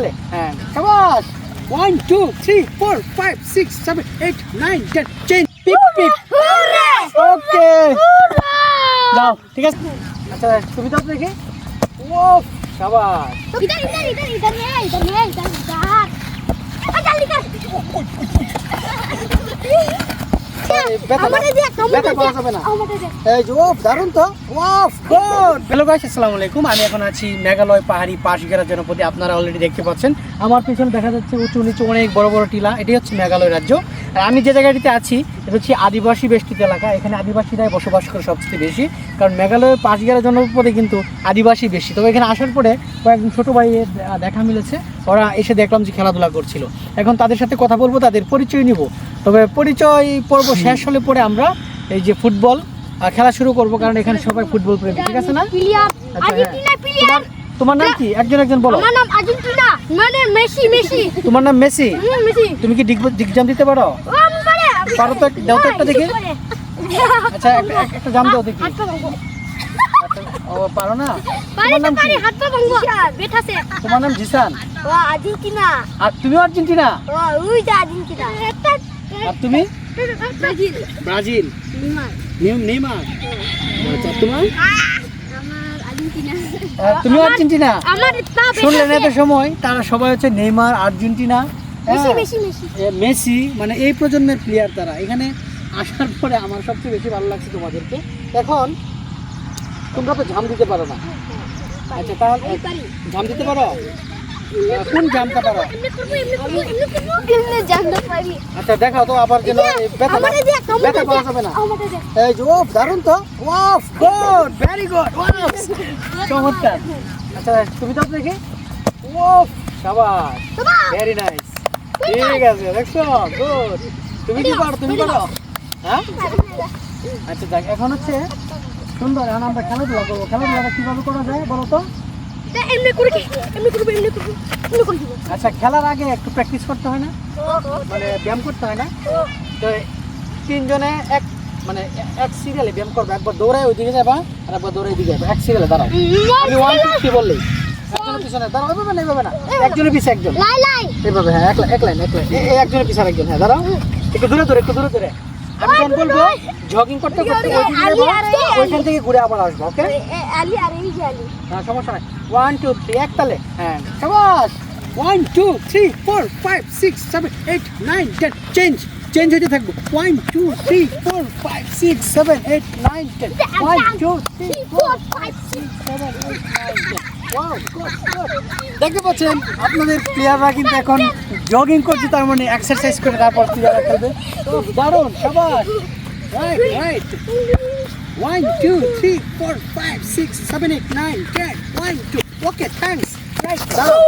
তালে হ্যাঁ শাবাশ 1 2 3 4 5 6 7 8 9 10 চেঞ্জ পিপ পিপ ওকে যাও ঠিক আছে আচ্ছা তুমি তো দেখি ও শাবাশ इधर इधर इधर इधर है इधर जल्दी कर আমি এখন আছি মেঘালয় পাহাড়ি পাশঘেরা জনপদে। আপনারা অলরেডি দেখতে পাচ্ছেন আমার পিছনে দেখা যাচ্ছে উঁচু নিচু অনেক বড় বড় টিলা। এটি হচ্ছে মেঘালয় রাজ্য। আর আমি যে জায়গাটিতে আছি এটা হচ্ছে আদিবাসী বেষ্টিত এলাকা। এখানে আদিবাসীরাই বসবাস করে সবচেয়ে বেশি, কারণ মেঘালয়ের পাশঘেরা জনপদে কিন্তু আদিবাসী বেশি। তবে এখানে আসার পরে কয়েকজন ছোটো ভাইয়ের দেখা মিলেছে, ওরা এসে দেখলাম যে খেলাধুলা করছিল। এখন তাদের সাথে কথা বলবো, তাদের পরিচয় নিব। তবে পরিচয় পর্ব শেষ হলে পরে আমরা এই যে ফুটবল খেলা শুরু করব, কারণ এখানে সবাই ফুটবল প্রেমী, ঠিক আছে না? তোমার নাম কি? একজন একজন বলো। আমার নাম আর্জেন্টিনা, মানে মেসি। মেসি। তোমার নাম মেসি? মেসি। তুমি কি ডিগজাম দিতে পারো? পারো তো, দাও তো একটা দেখি। আচ্ছা একটা জাম দাও দেখি। ও পারো না? তোমার নাম কি? তোমার নাম জিসান? ও আর্জেন্টিনা। আর তুমিও আর্জেন্টিনা? ও ওই যে আর্জেন্টিনা। আর তুমি? ব্রাজিল। ব্রাজিল। নেইমার। আচ্ছা তোমার? আমার আর্জেন্টিনা। তুমি আর্জেন্টিনা? আমার শুনলেন এত সময় তারা সবাই হচ্ছে নেইমার, আর্জেন্টিনা, মেসি, মানে এই প্রজন্মের প্লেয়ার তারা। এখানে আসার পরে আমার সবচেয়ে বেশি ভালো লাগছে তোমাদেরকে। এখন তোমরা তো ঝাম দিতে পারো না। আচ্ছা তাহলে ঝাম দিতে পারো? কোন জামটা পারো? আচ্ছা দেখাও তো আবার যেন ব্যথা পাওয়া যাবে না। এই যে দারুণ তো, ওয়াও গুড, ভেরি গুড, চমৎকার। আচ্ছা তুমি তো দেখি, ও শাবাশ, ভেরি নাইস, ঠিক আছে, দেখছো, গুড। তুমি কি পারো? তুমি পারো? হ্যাঁ আচ্ছা দেখ, এখন হচ্ছে সুন্দর। এখন আমরা খেলাধুলা করবো। খেলাধুলাটা কিভাবে করা যায় বলো তো? আচ্ছা খেলার আগে একটু প্র্যাকটিস করতে হয় না, মানে ব্যায়াম করতে হয় না? তো তিনজনে এক সিরিয়ালে ব্যায়াম করবে। একবার দৌড়ায় ওইদিকে যাবা আর একবার দৌড়াই দিকে যাবে। এক সিরিয়ালে দাঁড়াও। আমি 1 2 3 বললেই একজনের পিছনে দাঁড়াও। এভাবে না, একজনের পিছে একজন, এইভাবে। হ্যাঁ এক লাইন একজনের পিছনে একজন। হ্যাঁ দাঁড়াও, একটু দূরে দূরে। আমি যখন বলবো জগিং করতে করতে ওইখান থেকে ঘুরে আবার আসবো। ওকে? হ্যাঁ সমস্যা নাই। 1 2 3 এক তালে। হ্যাঁ শাবাশ 1 2 3 4 5 6 7 8 9 10 চেঞ্জ হতে থাকবো। 1 2 3 4 5 6 7 8 9 10 1 2 3 4 5 6 7 8 9 10 ওয়াও গুড। দেখতে পাচ্ছেন আপনাদের প্লেয়াররা কিন্তু এখন জগিং করছে, তার মানে এক্সারসাইজ করে তারপর প্লেয়াররা খেলবে। তো দারুণ, শাবাশ, রাইট 1 2 3 4 5 6 7 8 9 10 1 2 ওকে থ্যাঙ্কস, রাইট দারুণ,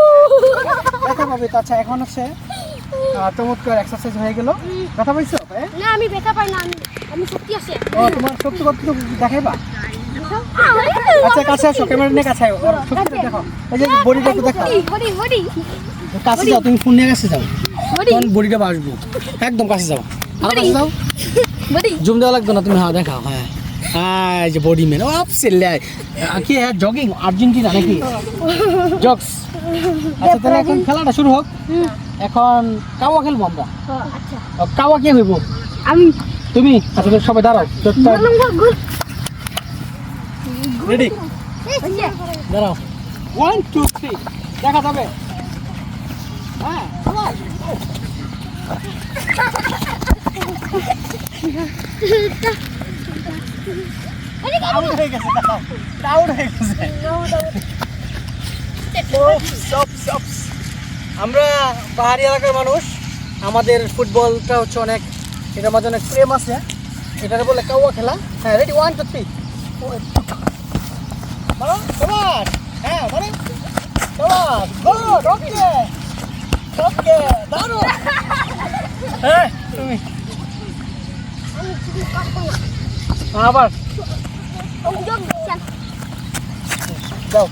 দেখা পাবে। আচ্ছা এখন হচ্ছে চমৎকার এক্সারসাইজ হয়ে গেল। কথা বলছো? না আমি ব্যথা পাই না, আমি শক্তি আছে। ও তোমার শক্তি কতটুকু দেখাইবা? আচ্ছা কাছে আসো, ক্যামেরা নিয়ে কাছে আসো, শক্তিটা দেখো। এই যে বডিটা একটু দেখো, কাছে যাও, তুমি ফোন নিয়ে কাছে যাও, তখন বডিটা বাসবো। একদম কাছে যাও, আর কাছে যাও, জুম দেওয়া লাগবে না, তুমি হ্যাঁ দেখাও। হ্যাঁ হ্যাঁ এই যে বডি ম্যান কি জগিং আর্জেন্টিনা নাকি জগস? আচ্ছা তাহলে এখন খেলাটা শুরু হোক। এখন কাওয়া খেলবো আমরা। কাওয়া কে হইব? আমি। তুমি? আচ্ছা সবাই দাঁড়াও, রেডি? দাঁড়াও 1 2 3 দেখা যাবে। হ্যাঁ আউট হয়ে গেছে, আউট হয়ে গেছে। আমরা পাহাড়ি এলাকার মানুষ, আমাদের ফুটবলটা হচ্ছে অনেক, এটার মাঝে অনেক প্রেম আছে। এটার বলে কাওয়া খেলা। হ্যাঁ রেডি 1 2 3 বলো সবাই। হ্যাঁ বলো সবাই, গুড, ওকে দারুণ। হ্যাঁ তুমি আবার যাও,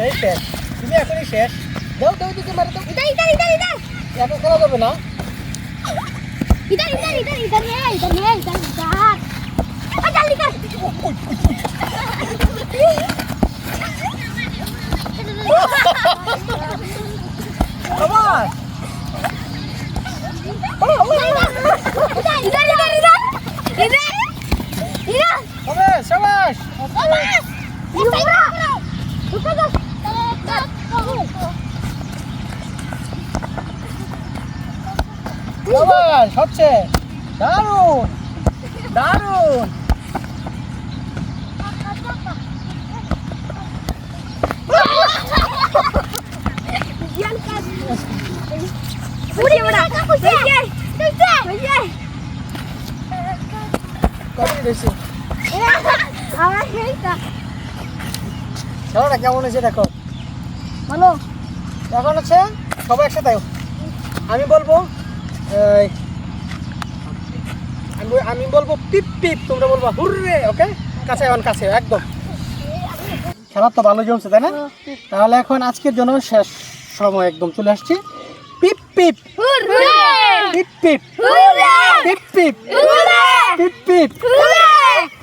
এই শেষ, তুমি এখনই শেষ। যাও দিকে মারো তো, এখন খেলা যাবে না। আবার হবে শাবাশ শাবাশ হচ্ছে দারুণ দারুণ কবে দিয়েছি খেলাটা কেমন হয়েছে দেখো ভালো এখন হচ্ছে সবাই একসাথে আয়ো। আমি বলবো এই, আমি বলবো পিপ পিপ, তোমরা বলবো হুররে। ওকে, কাছে এখন কাছে একদম। খেলা তো ভালো জমছে তাই না? তাহলে এখন আজকের জন্য শেষ সময় একদম চলে আসছি। পিপ পিপ পিপ পিপ পিপ পিপ পিপ পিপ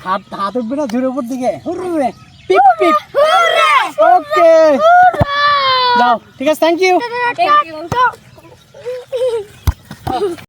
হাত হাত উঠবে না জোরে উপর দিকে হুররে পিপ পিপ। ওকে যাও, ঠিক আছে, থ্যাংক ইউ।